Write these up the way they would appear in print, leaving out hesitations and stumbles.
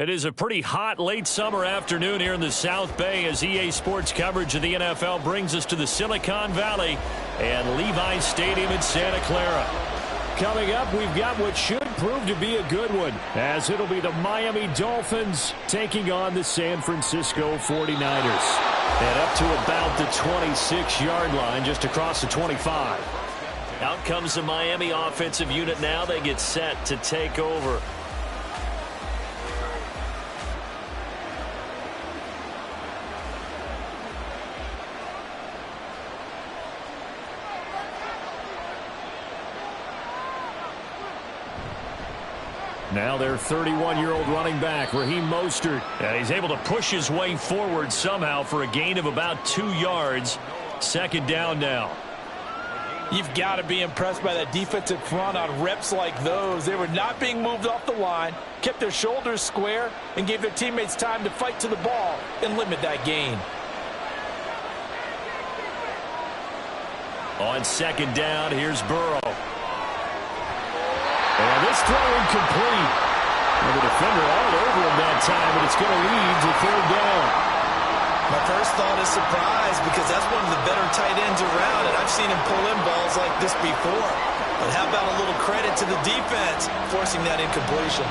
It is a pretty hot late summer afternoon here in the South Bay as EA Sports coverage of the NFL brings us to the Silicon Valley and Levi's Stadium in Santa Clara. Coming up, we've got what should prove to be a good one, as it'll be the Miami Dolphins taking on the San Francisco 49ers. And up to about the 26-yard line, just across the 25. Out comes the Miami offensive unit now. They get set to take over. Now their 31-year-old running back, Raheem Mostert. And he's able to push his way forward somehow for a gain of about 2 yards. Second down now. You've got to be impressed by that defensive front on reps like those. They were not being moved off the line, kept their shoulders square, and gave their teammates time to fight to the ball and limit that gain. On second down, here's Burrow. And this throw incomplete. And the defender all over him that time, and it's going to lead to third down. My first thought is surprise, because that's one of the better tight ends around, and I've seen him pull in balls like this before. But how about a little credit to the defense forcing that incompletion?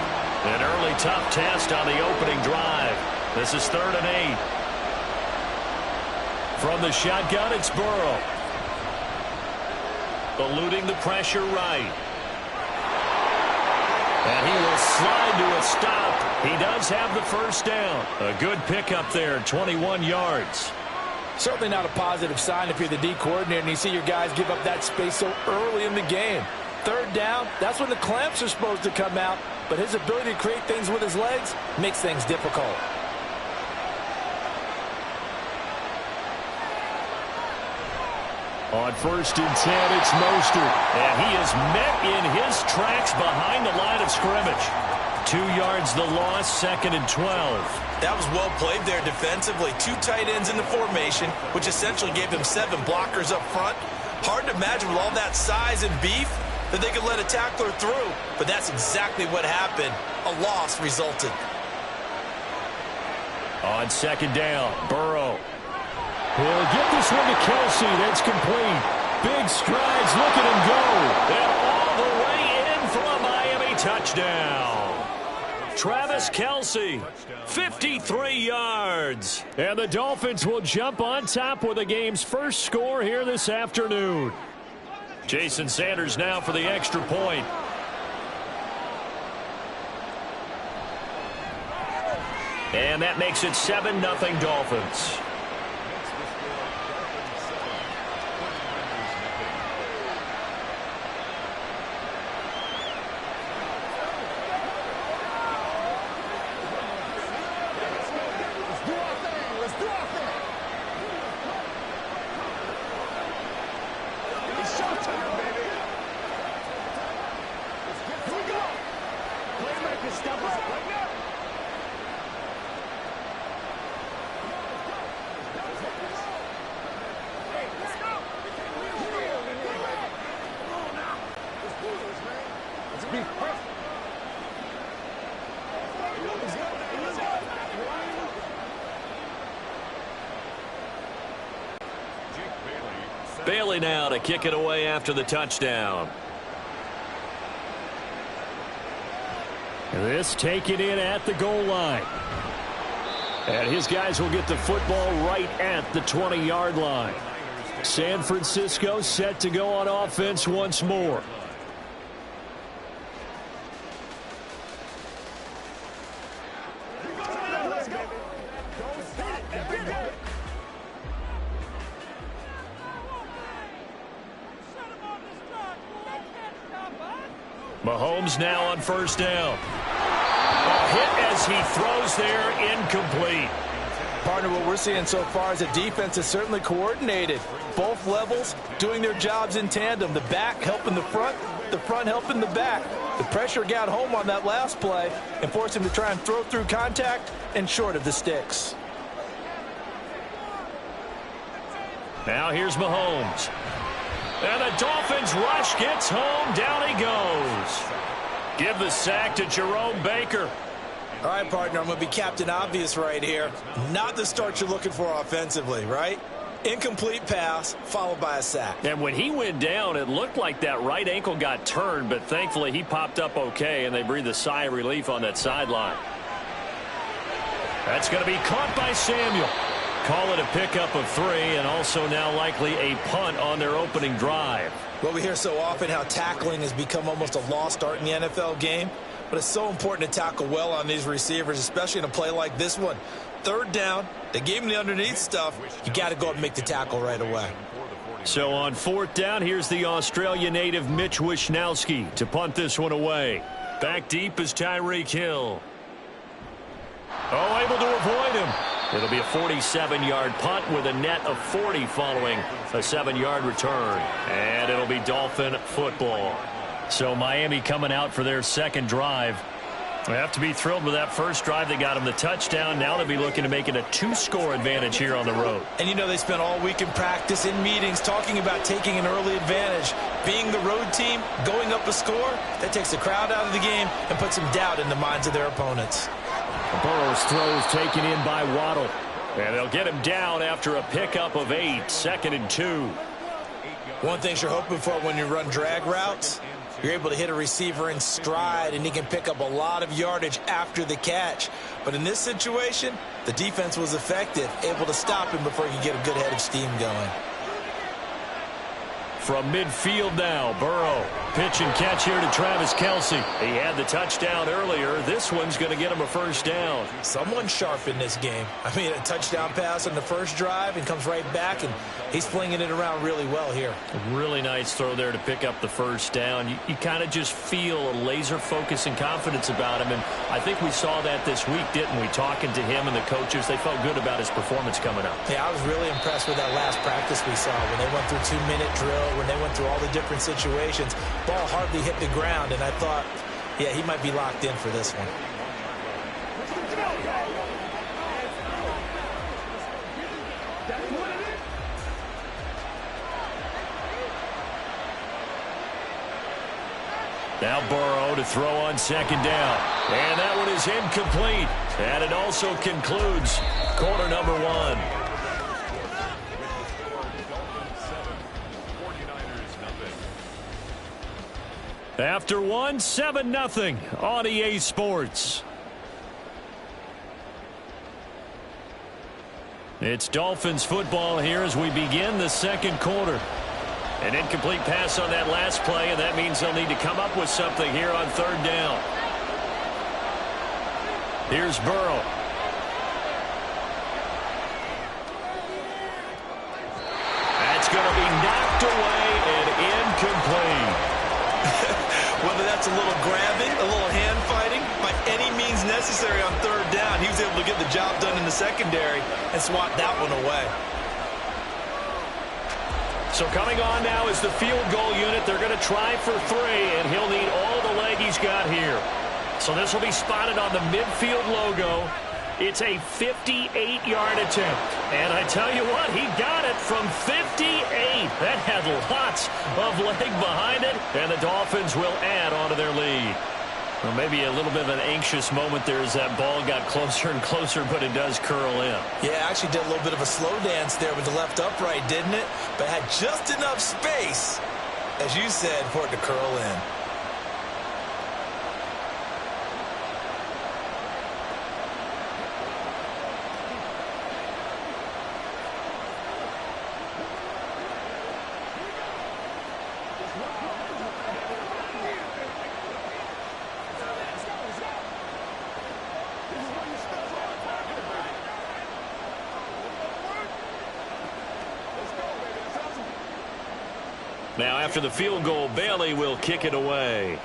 An early tough test on the opening drive. This is 3rd and 8. From the shotgun, it's Burrow. Eluding the pressure right. And he will slide to a stop. He does have the first down. A good pickup there, 21 yards. Certainly not a positive sign if you're the D coordinator and you see your guys give up that space so early in the game. Third down, that's when the clamps are supposed to come out. But his ability to create things with his legs makes things difficult. On 1st and 10, it's Mostert. And he is met in his tracks behind the line of scrimmage. 2 yards the loss, 2nd and 12. That was well played there defensively. 2 tight ends in the formation, which essentially gave them 7 blockers up front. Hard to imagine with all that size and beef that they could let a tackler through. But that's exactly what happened. A loss resulted. On second down, Burrow. He'll get this one to Kelsey. That's complete. Big strides. Look at him go. And all the way in for a Miami touchdown. Travis Kelce, 53 yards. And the Dolphins will jump on top with the game's first score here this afternoon. Jason Sanders now for the extra point. And that makes it 7-0 Dolphins. Bailey now to kick it away after the touchdown. This taken in at the goal line. And his guys will get the football right at the 20-yard line. San Francisco set to go on offense once more. Mahomes now on first down. A hit as he throws there, incomplete. Partner, what we're seeing so far is the defense is certainly coordinated. Both levels doing their jobs in tandem. The back helping the front helping the back. The pressure got home on that last play and forced him to try and throw through contact and short of the sticks. Now here's Mahomes. And the Dolphins rush gets home. Down he goes. Give the sack to Jerome Baker. All right, partner, I'm going to be Captain Obvious right here. Not the start you're looking for offensively, right? Incomplete pass, followed by a sack. And when he went down, it looked like that right ankle got turned, but thankfully he popped up okay, and they breathed a sigh of relief on that sideline. That's going to be caught by Samuel. Call it a pickup of 3, and also now likely a punt on their opening drive. Well, we hear so often how tackling has become almost a lost art in the NFL game, but it's so important to tackle well on these receivers, especially in a play like this one. 3rd down, they gave him the underneath stuff. You got to go and make the tackle right away. So on 4th down, here's the Australia native Mitch Wishnowsky to punt this one away. Back deep is Tyreek Hill. Oh, able to avoid him. It'll be a 47-yard punt with a net of 40 following a 7-yard return. And it'll be Dolphin football. So Miami coming out for their second drive. They have to be thrilled with that first drive. They got him the touchdown. Now they'll be looking to make it a 2-score advantage here on the road. And you know they spent all week in practice, in meetings, talking about taking an early advantage. Being the road team, going up a score, that takes the crowd out of the game and puts some doubt in the minds of their opponents. Burrow's throw is taken in by Waddle. And they'll get him down after a pickup of 8, 2nd and 2. One thing you're hoping for when you run drag routes, you're able to hit a receiver in stride, and he can pick up a lot of yardage after the catch. But in this situation, the defense was effective, able to stop him before he could get a good head of steam going. From midfield now, Burrow. Pitch and catch here to Travis Kelce. He had the touchdown earlier. This one's going to get him a first down. Someone sharp in this game. I mean, a touchdown pass on the first drive and comes right back, and he's flinging it around really well here. A really nice throw there to pick up the first down. You kind of just feel a laser focus and confidence about him, and I think we saw that this week, didn't we? Talking to him and the coaches, they felt good about his performance coming up. Yeah, I was really impressed with that last practice we saw when they went through 2-minute drill, when they went through all the different situations. Ball hardly hit the ground, and I thought, yeah, he might be locked in for this one. Now Burrow to throw on 2nd down. And that one is incomplete. And it also concludes quarter number 1. After 1, 7-0 on EA Sports. It's Dolphins football here as we begin the second quarter. An incomplete pass on that last play, and that means they'll need to come up with something here on 3rd down. Here's Burrow. That's going to be knocked away and incomplete. Whether that's a little grabbing, a little hand fighting, by any means necessary on 3rd down, he was able to get the job done in the secondary and swat that one away. So coming on now is the field goal unit. They're going to try for 3, and he'll need all the leg he's got here. So this will be spotted on the midfield logo. It's a 58-yard attempt. And I tell you what, he got it from 58. That had lots of leg behind it, and the Dolphins will add on to their lead. Well, maybe a little bit of an anxious moment there as that ball got closer and closer, but it does curl in. Yeah, actually did a little bit of a slow dance there with the left upright, didn't it? But had just enough space, as you said, for it to curl in. Now, after the field goal, Bailey will kick it away.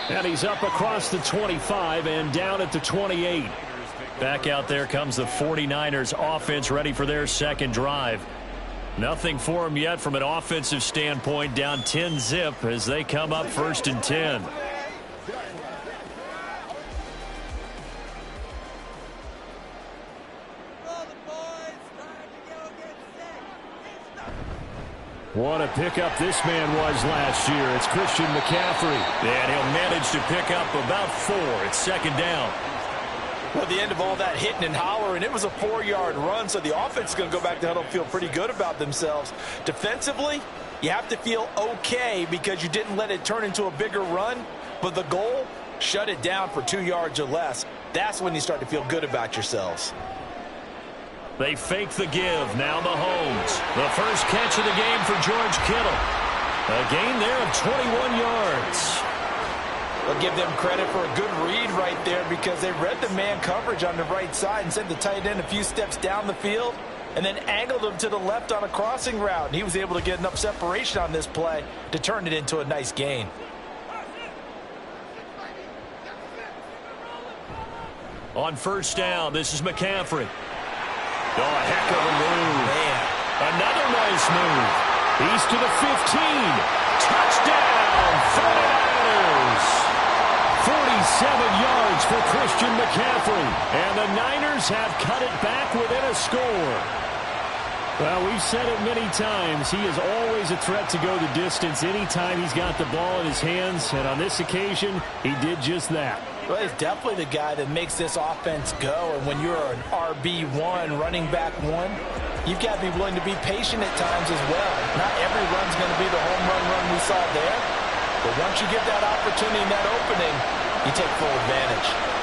And he's up across the 25 and down at the 28. Back out there comes the 49ers offense ready for their second drive. Nothing for them yet from an offensive standpoint, down 10-zip as they come up 1st and 10. What a pickup this man was last year. It's Christian McCaffrey. And he'll manage to pick up about 4. It's second down. Well, at the end of all that hitting and hollering, it was a 4-yard run, so the offense is going to go back to huddle and feel pretty good about themselves. Defensively, you have to feel okay because you didn't let it turn into a bigger run, but the goal, shut it down for 2 yards or less. That's when you start to feel good about yourselves. They fake the give. Now Mahomes. The first catch of the game for George Kittle. A gain there of 21 yards. I'll give them credit for a good read right there because they read the man coverage on the right side and sent the tight end a few steps down the field and then angled him to the left on a crossing route. And he was able to get enough separation on this play to turn it into a nice gain. On first down, this is McCaffrey. Oh, a heck of a move. Man. Another nice move. He's to the 15. Touchdown, 49ers. 47 yards for Christian McCaffrey. And the Niners have cut it back within a score. Well, we've said it many times. He is always a threat to go the distance anytime he's got the ball in his hands. And on this occasion, he did just that. Well, he's definitely the guy that makes this offense go. And when you're an RB1, running back 1, you've got to be willing to be patient at times as well. Not every run's going to be the home run we saw there. But once you get that opportunity and that opening, you take full advantage.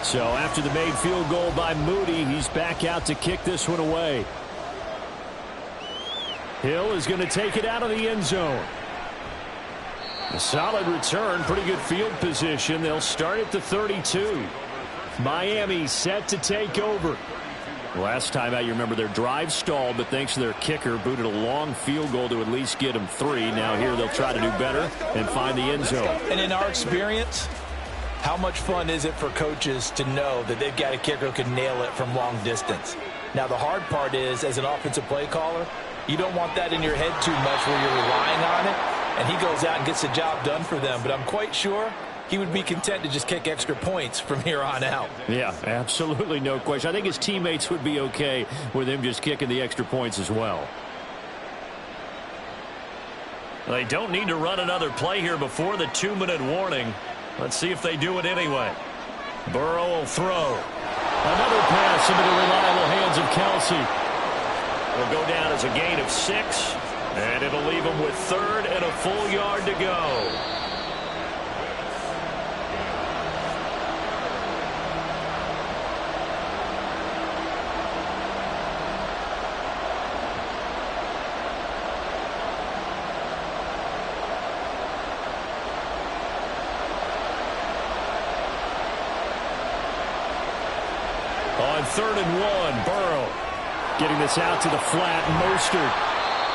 So after the made field goal by Moody, he's back out to kick this one away. Hill is going to take it out of the end zone. A solid return, pretty good field position. They'll start at the 32. Miami set to take over. Last time out, you remember their drive stalled, but thanks to their kicker, booted a long field goal to at least get them 3. Now here they'll try to do better and find the end zone. And in our experience, how much fun is it for coaches to know that they've got a kicker who can nail it from long distance? Now, the hard part is, as an offensive play caller, you don't want that in your head too much where you're relying on it, and he goes out and gets the job done for them. But I'm quite sure he would be content to just kick extra points from here on out. Yeah, absolutely no question. I think his teammates would be okay with him just kicking the extra points as well. They don't need to run another play here before the 2-minute warning. Let's see if they do it anyway. Burrow will throw. Another pass into the reliable hands of Kelsey. Will go down as a gain of 6, and it'll leave him with 3rd and a full yard to go. On 3rd and 1, Burrow getting this out to the flat, Mostert.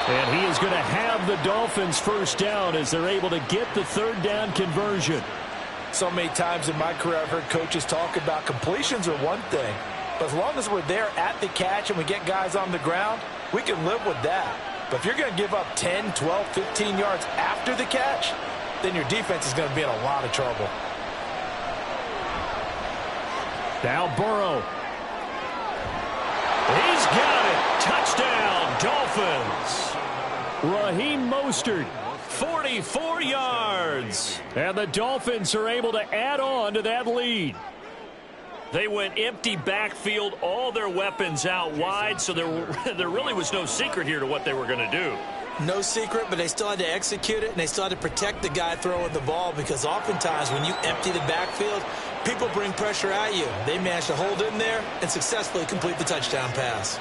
And he is going to have the Dolphins first down as they're able to get the 3rd down conversion. So many times in my career I've heard coaches talk about completions are one thing, but as long as we're there at the catch and we get guys on the ground, we can live with that. But if you're going to give up 10, 12, 15 yards after the catch, then your defense is going to be in a lot of trouble. Now Burrow. He's got it. Touchdown, Dolphins. Raheem Mostert, 44 yards. And the Dolphins are able to add on to that lead. They went empty backfield, all their weapons out wide, so there really was no secret here to what they were going to do. No secret, but they still had to execute it, and they still had to protect the guy throwing the ball because oftentimes when you empty the backfield, people bring pressure at you. They managed to hold in there and successfully complete the touchdown pass.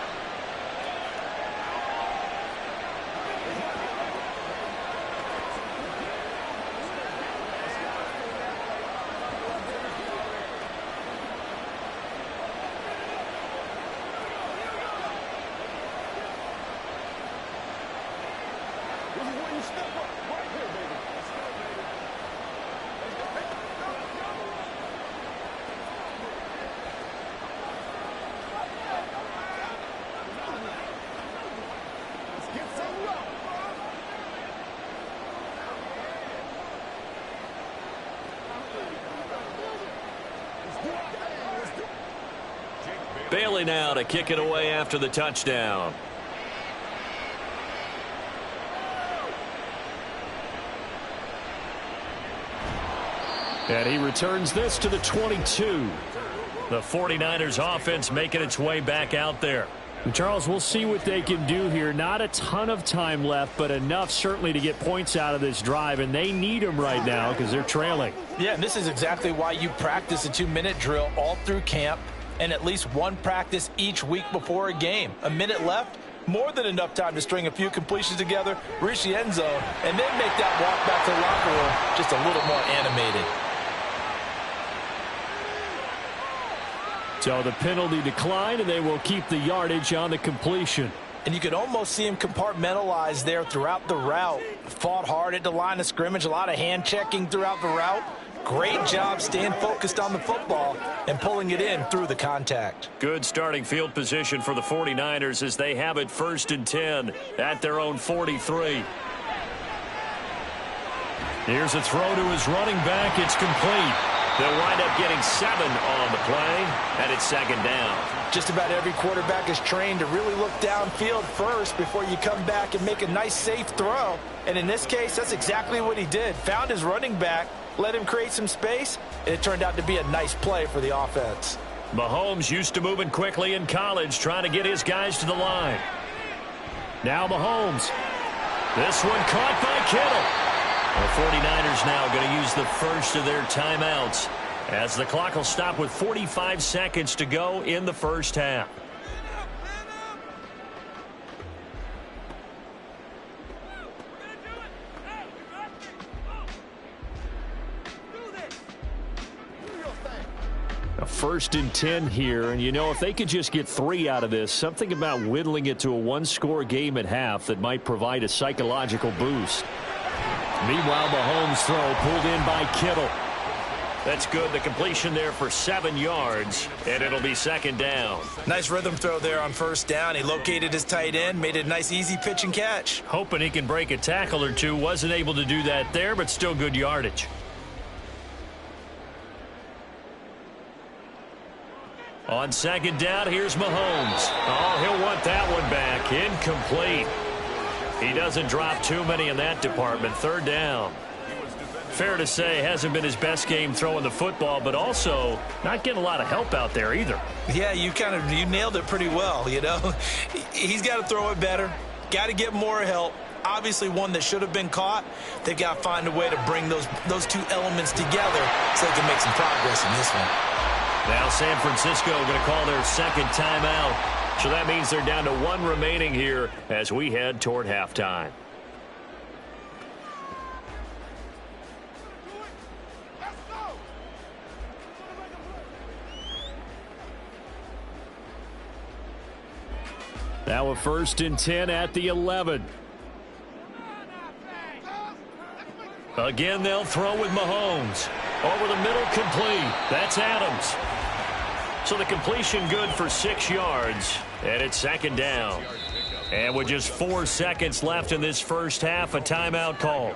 Bailey now to kick it away after the touchdown. And he returns this to the 22. The 49ers offense making its way back out there. And Charles, we'll see what they can do here. Not a ton of time left, but enough certainly to get points out of this drive, and they need them right now because they're trailing. Yeah, and this is exactly why you practice a 2-minute drill all through camp and at least one practice each week before a game. A minute left, more than enough time to string a few completions together, reach the end zone, and then make that walk back to the locker room just a little more animated. So the penalty declined, and they will keep the yardage on the completion. And you could almost see him compartmentalize there throughout the route. Fought hard at the line of scrimmage, a lot of hand checking throughout the route. Great job staying focused on the football and pulling it in through the contact. Good starting field position for the 49ers as they have it 1st and 10 at their own 43. Here's a throw to his running back. It's complete. They'll wind up getting 7 on the play, and it's 2nd down. Just about every quarterback is trained to really look downfield first before you come back and make a nice, safe throw. And in this case, that's exactly what he did. Found his running back, let him create some space, and it turned out to be a nice play for the offense. Mahomes used to moving quickly in college, trying to get his guys to the line. Now Mahomes. This one caught by Kittle. The 49ers now going to use the first of their timeouts as the clock will stop with 45 seconds to go in the first half. A 1st and 10 here, and you know, if they could just get 3 out of this, something about whittling it to a one-score game at half that might provide a psychological boost. Meanwhile, Mahomes' throw pulled in by Kittle. That's good. The completion there for 7 yards, and it'll be 2nd down. Nice rhythm throw there on 1st down. He located his tight end, made it a nice, easy pitch and catch. Hoping he can break a tackle or two. Wasn't able to do that there, but still good yardage. On 2nd down, here's Mahomes. Oh, he'll want that one back. Incomplete. He doesn't drop too many in that department. 3rd down. Fair to say, hasn't been his best game throwing the football, but also not getting a lot of help out there either. Yeah, you nailed it pretty well, you know. He's got to throw it better. Got to get more help. Obviously one that should have been caught. They've got to find a way to bring those two elements together so they can make some progress in this one. Now San Francisco going to call their 2nd timeout. So that means they're down to 1 remaining here as we head toward halftime. Now a 1st and 10 at the 11. Again, they'll throw with Mahomes. Over the middle, complete. That's Adams. So the completion good for 6 yards, and it's 2nd down. And with just 4 seconds left in this first half, a timeout call.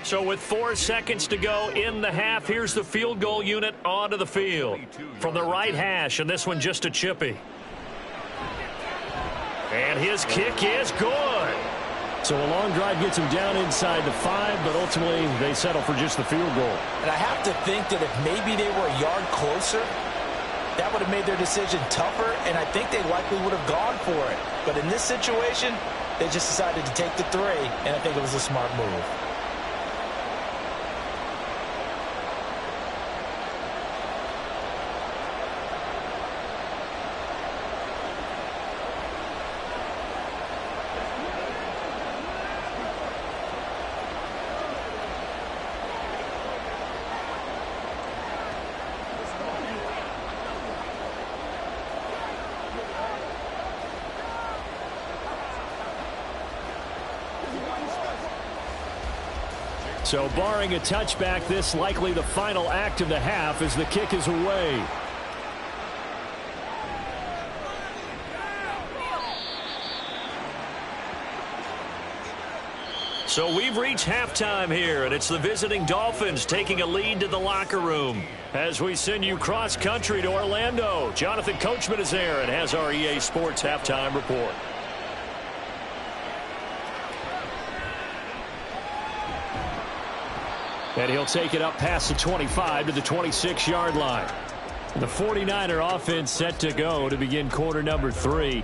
So with 4 seconds to go in the half, here's the field goal unit onto the field. From the right hash, and this one just a chippy. And his kick is good. So a long drive gets him down inside the 5, but ultimately they settle for just the field goal. And I have to think that if maybe they were a yard closer, that would have made their decision tougher, and I think they likely would have gone for it. But in this situation, they just decided to take the 3, and I think it was a smart move. So barring a touchback, this likely the final act of the half as the kick is away. So we've reached halftime here, and it's the visiting Dolphins taking a lead to the locker room. As we send you cross-country to Orlando, Jonathan Coachman is there and has our EA Sports halftime report. And he'll take it up past the 25 to the 26-yard line. The 49er offense set to go to begin quarter number 3.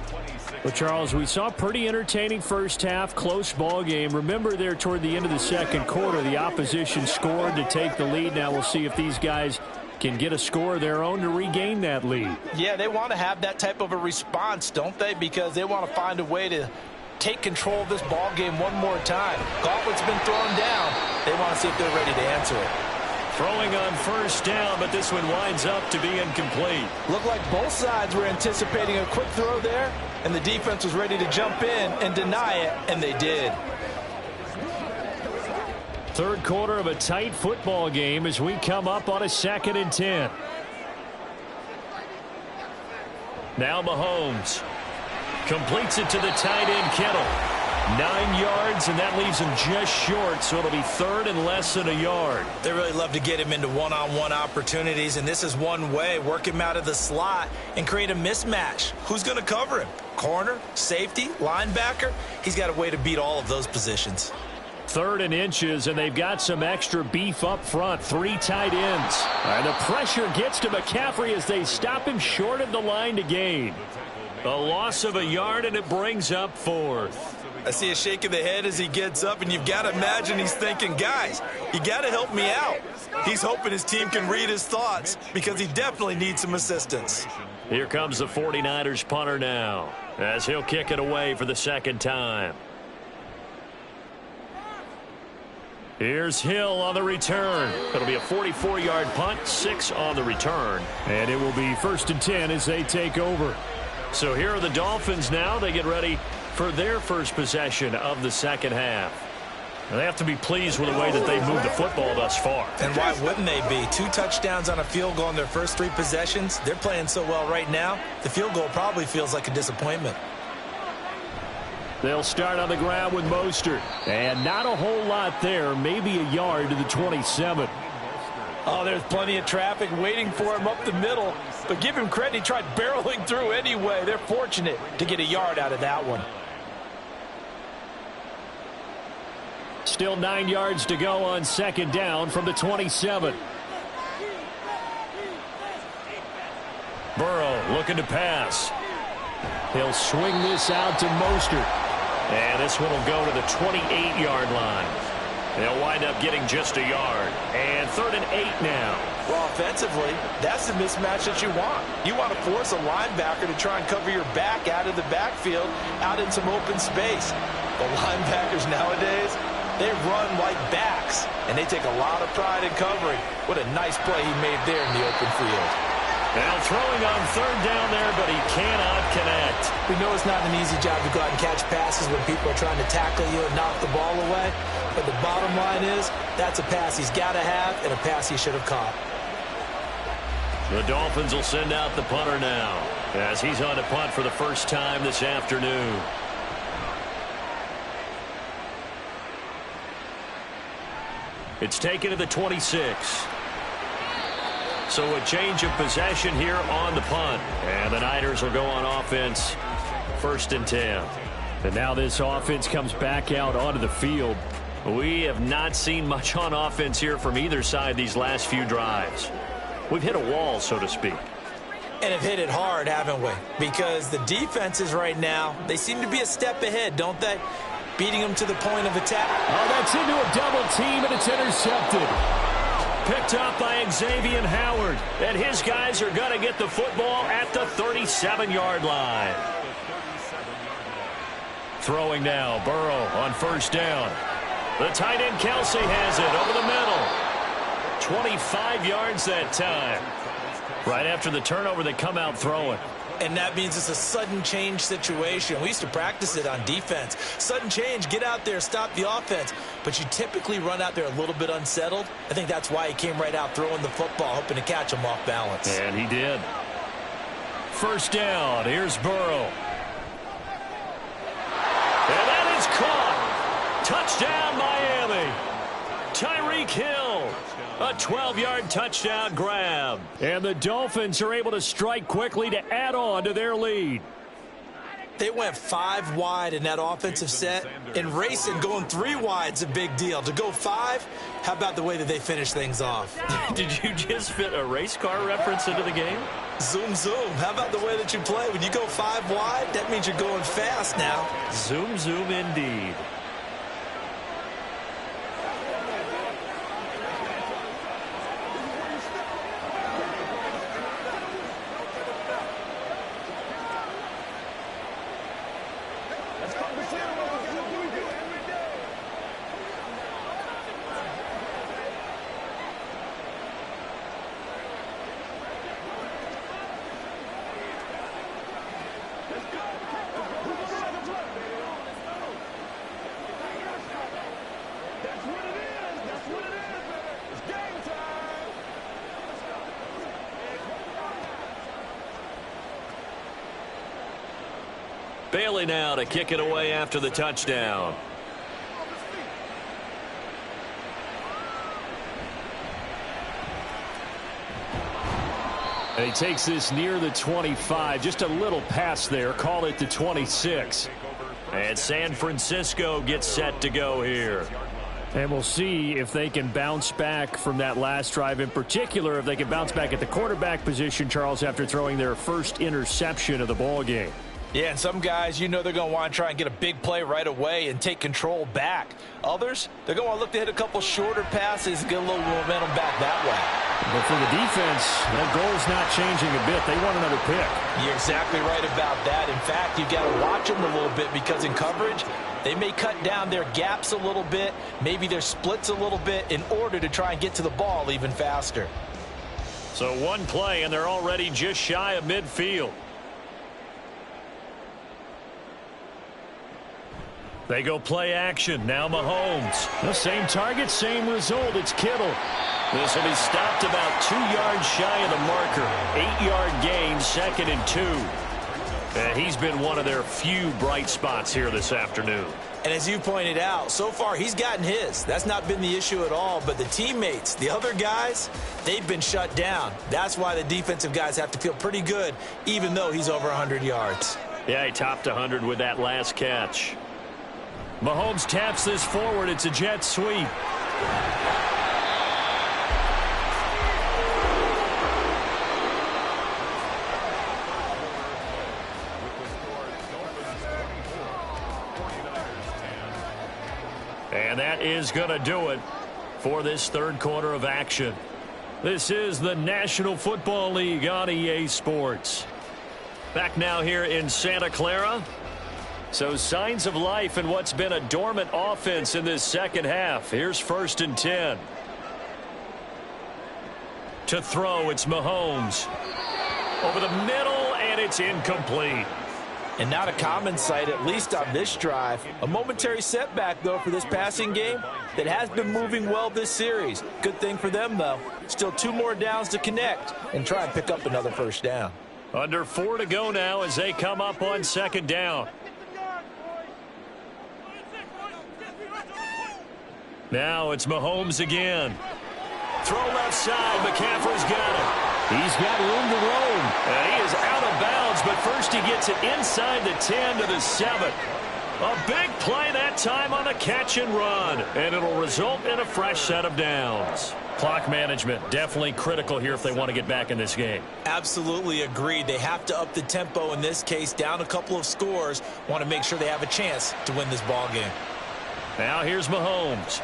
But, Charles, we saw a pretty entertaining first half, close ball game. Remember there toward the end of the second quarter, the opposition scored to take the lead. Now we'll see if these guys can get a score of their own to regain that lead. Yeah, they want to have that type of a response, don't they? Because they want to find a way to take control of this ball game one more time. Gauntlet's been thrown down. They want to see if they're ready to answer it. Throwing on first down, but this one winds up to be incomplete. Looked like both sides were anticipating a quick throw there, and the defense was ready to jump in and deny it, and they did. Third quarter of a tight football game as we come up on a 2nd and 10. Now Mahomes completes it to the tight end Kittle. 9 yards, and that leaves him just short, so it'll be third and less than a yard. They really love to get him into one-on-one opportunities, and this is one way. Work him out of the slot and create a mismatch. Who's going to cover him? Corner, safety, linebacker? He's got a way to beat all of those positions. 3rd and inches, and they've got some extra beef up front. 3 tight ends. And the pressure gets to McCaffrey as they stop him short of the line to gain. A loss of a yard, and it brings up 4th. I see a shake of the head as he gets up, and you've got to imagine he's thinking, guys, you got to help me out. He's hoping his team can read his thoughts because he definitely needs some assistance. Here comes the 49ers punter now as he'll kick it away for the second time. Here's Hill on the return. It'll be a 44-yard punt, 6 on the return. And it will be 1st and 10 as they take over. So here are the Dolphins now. They get ready for their first possession of the second half. And they have to be pleased with the way that they've moved the football thus far. And why wouldn't they be? 2 touchdowns on a field goal in their first 3 possessions. They're playing so well right now, the field goal probably feels like a disappointment. They'll start on the ground with Mostert. And not a whole lot there, maybe a yard to the 27. Oh, there's plenty of traffic waiting for him up the middle. But give him credit, he tried barreling through anyway. They're fortunate to get a yard out of that one. Still 9 yards to go on 2nd down from the 27. Burrow looking to pass. He'll swing this out to Mostert. And this one will go to the 28-yard line. They'll wind up getting just a yard. And 3rd and 8 now. Well, offensively, that's the mismatch that you want. You want to force a linebacker to try and cover your back out of the backfield, out in some open space. The linebackers nowadays, they run like backs, and they take a lot of pride in covering. What a nice play he made there in the open field. Now throwing on 3rd down there, but he cannot connect. We know it's not an easy job to go out and catch passes when people are trying to tackle you and knock the ball away. But the bottom line is, that's a pass he's got to have and a pass he should have caught. The Dolphins will send out the punter now as he's on to punt for the first time this afternoon. It's taken to the 26. So a change of possession here on the punt. And the Niners will go on offense, 1st and 10. And now this offense comes back out onto the field. We have not seen much on offense here from either side these last few drives. We've hit a wall, so to speak. And have hit it hard, haven't we? Because the defenses right now, they seem to be a step ahead, don't they? Beating them to the point of attack. Oh, that's into a double team, and it's intercepted. Picked up by Xavier Howard. And his guys are going to get the football at the 37-yard line. Throwing now, Burrow on 1st down. The tight end Kelsey has it over the middle. 25 yards that time. Right after the turnover, they come out throwing. And that means it's a sudden change situation. We used to practice it on defense. Sudden change, get out there, stop the offense. but you typically run out there a little bit unsettled. I think that's why he came right out throwing the football, hoping to catch him off balance. And he did. First down, here's Burrow. And that is caught. Touchdown, Miami. Tyreek Hill. A 12-yard touchdown grab. And the Dolphins are able to strike quickly to add on to their lead. They went 5 wide in that offensive set, and racing going 3 wide is a big deal. To go 5, how about the way that they finish things off? Did you just fit a race car reference into the game? Zoom, zoom. How about the way that you play? When you go 5 wide, that means you're going fast now. Zoom, zoom indeed. Bailey now to kick it away after the touchdown. And he takes this near the 25. Just a little pass there. Call it the 26. And San Francisco gets set to go here. And we'll see if they can bounce back from that last drive. In particular, if they can bounce back at the quarterback position, Charles, after throwing their first interception of the ball game. Yeah, and some guys, you know they're going to want to try and get a big play right away and take control back. Others, they're going to look to hit a couple shorter passes and get a little momentum back that way. But for the defense, that goal's not changing a bit. They want another pick. You're exactly right about that. In fact, you've got to watch them a little bit because in coverage, they may cut down their gaps a little bit, maybe their splits a little bit in order to try and get to the ball even faster. So one play, and they're already just shy of midfield. They go play action. Now Mahomes. The same target, same result. It's Kittle. This will be stopped about 2 yards shy of the marker. 8-yard gain, 2nd and 2. And he's been one of their few bright spots here this afternoon. And as you pointed out, so far he's gotten his. That's not been the issue at all. But the teammates, the other guys, they've been shut down. That's why the defensive guys have to feel pretty good, even though he's over 100 yards. Yeah, he topped 100 with that last catch. Mahomes taps this forward. It's a jet sweep. And that is going to do it for this third quarter of action. This is the National Football League on EA Sports. Back now here in Santa Clara. So signs of life in what's been a dormant offense in this second half. Here's 1st and 10. To throw, it's Mahomes. Over the middle, and it's incomplete. And not a common sight, at least on this drive. A momentary setback, though, for this passing game that has been moving well this series. Good thing for them, though. Still 2 more downs to connect and try and pick up another first down. Under 4 to go now as they come up on 2nd down. Now it's Mahomes again. Throw left side. McCaffrey's got it. He's got room to roam. And he is out of bounds, but first he gets it inside the 10 to the 7. A big play that time on a catch and run. And it'll result in a fresh set of downs. Clock management definitely critical here if they want to get back in this game. Absolutely agreed. They have to up the tempo in this case, down a couple of scores. Want to make sure they have a chance to win this ball game. Now here's Mahomes.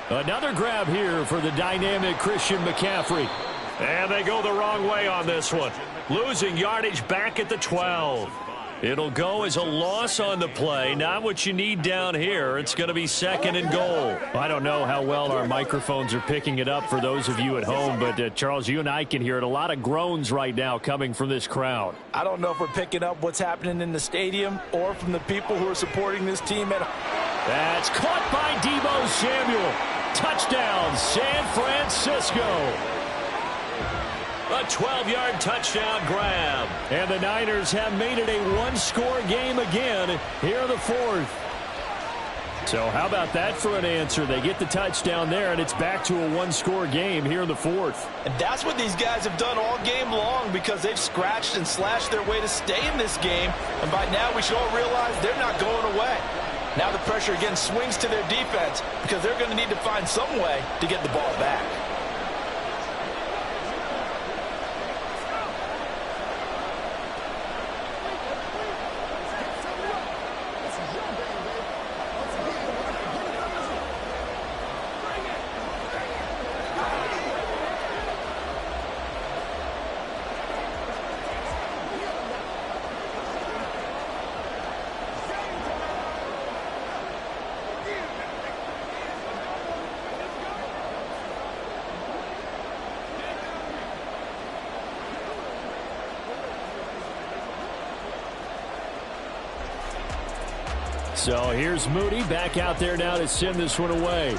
Another grab here for the dynamic Christian McCaffrey. And they go the wrong way on this one. Losing yardage back at the 12. It'll go as a loss on the play. Not what you need down here. It's going to be 2nd and goal. I don't know how well our microphones are picking it up for those of you at home, but Charles, you and I can hear it. A lot of groans right now coming from this crowd. I don't know if we're picking up what's happening in the stadium or from the people who are supporting this team at home. That's caught by Deebo Samuel. Touchdown, San Francisco. A 12-yard touchdown grab. And the Niners have made it a one-score game again here in the 4th. So how about that for an answer? They get the touchdown there, and it's back to a one-score game here in the 4th. And that's what these guys have done all game long, because they've scratched and slashed their way to stay in this game. And by now we should all realize they're not going away. Now the pressure again swings to their defense, because they're going to need to find some way to get the ball back. So here's Moody back out there now to send this one away.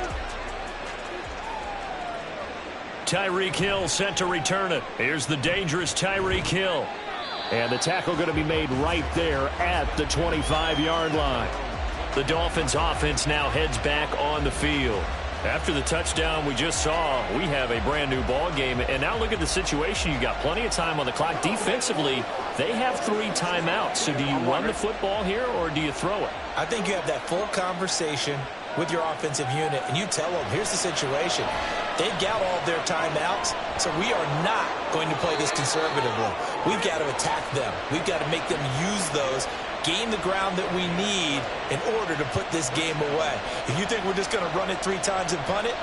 Tyreek Hill set to return it. Here's the dangerous Tyreek Hill. And the tackle going to be made right there at the 25-yard line. The Dolphins offense now heads back on the field. After the touchdown we just saw, we have a brand new ball game. And now look at the situation. You got plenty of time on the clock. Defensively, they have 3 timeouts. So do you run the football here or do you throw it? I think you have that full conversation with your offensive unit, and you tell them, here's the situation. They've got all their timeouts, so we are not going to play this conservatively. We've got to attack them. We've got to make them use those, gain the ground that we need in order to put this game away. If you think we're just going to run it 3 times and punt it,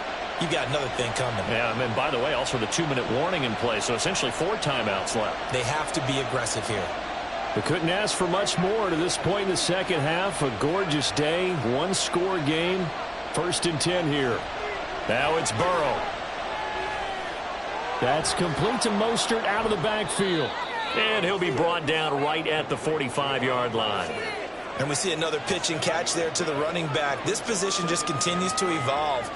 you've got another thing coming. Yeah, and by the way, also the 2-minute warning in play, so essentially 4 timeouts left. They have to be aggressive here. We couldn't ask for much more to this point in the second half. A gorgeous day, one-score game. 1st and 10 here. Now it's Burrow. That's complete to Mostert out of the backfield. And he'll be brought down right at the 45-yard line. And we see another pitch and catch there to the running back. This position just continues to evolve.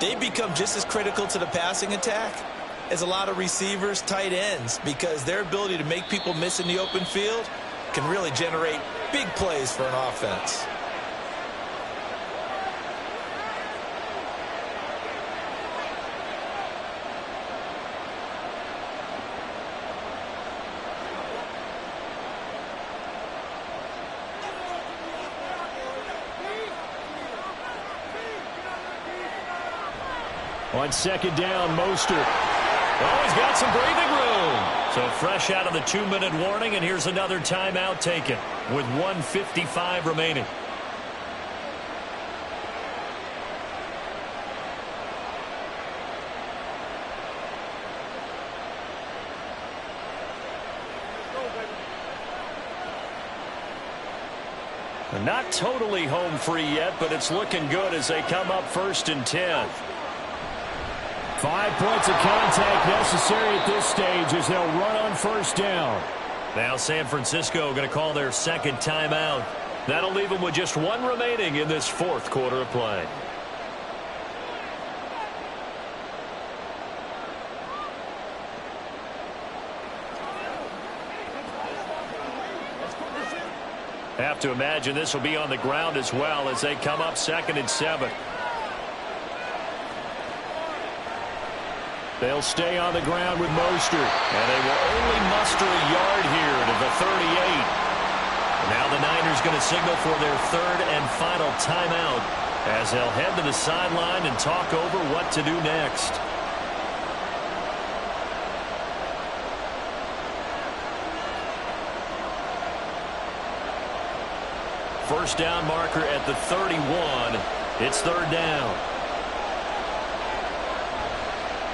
They become just as critical to the passing attack as a lot of receivers, tight ends, because their ability to make people miss in the open field can really generate big plays for an offense. On 2nd down, Mostert. Oh, he's got some breathing room. So fresh out of the 2-minute warning, and here's another timeout taken with 1:55 remaining. Not totally home free yet, but it's looking good as they come up 1st and 10. 5 points of contact necessary at this stage as they'll run on 1st down. Now San Francisco going to call their 2nd timeout. That'll leave them with just 1 remaining in this 4th quarter of play. Have to imagine this will be on the ground as well as they come up 2nd and 7. They'll stay on the ground with Mostert, and they will only muster a yard here to the 38. Now the Niners going to signal for their 3rd and final timeout as they'll head to the sideline and talk over what to do next. First down marker at the 31. It's 3rd down.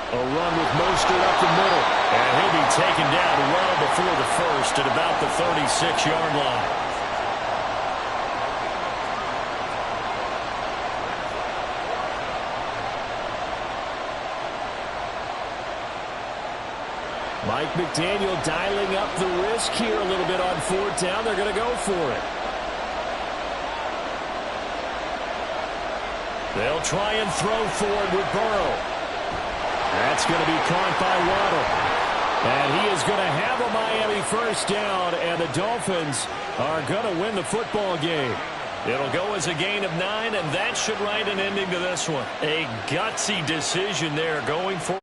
A run with Mostert up the middle. And he'll be taken down well before the 1st at about the 36-yard line. Mike McDaniel dialing up the risk here a little bit on fourth down. They're going to go for it. They'll try and throw forward with Burrow. That's going to be caught by Waddle. And he is going to have a Miami first down, and the Dolphins are going to win the football game. It'll go as a gain of 9, and that should write an ending to this one. A gutsy decision there going for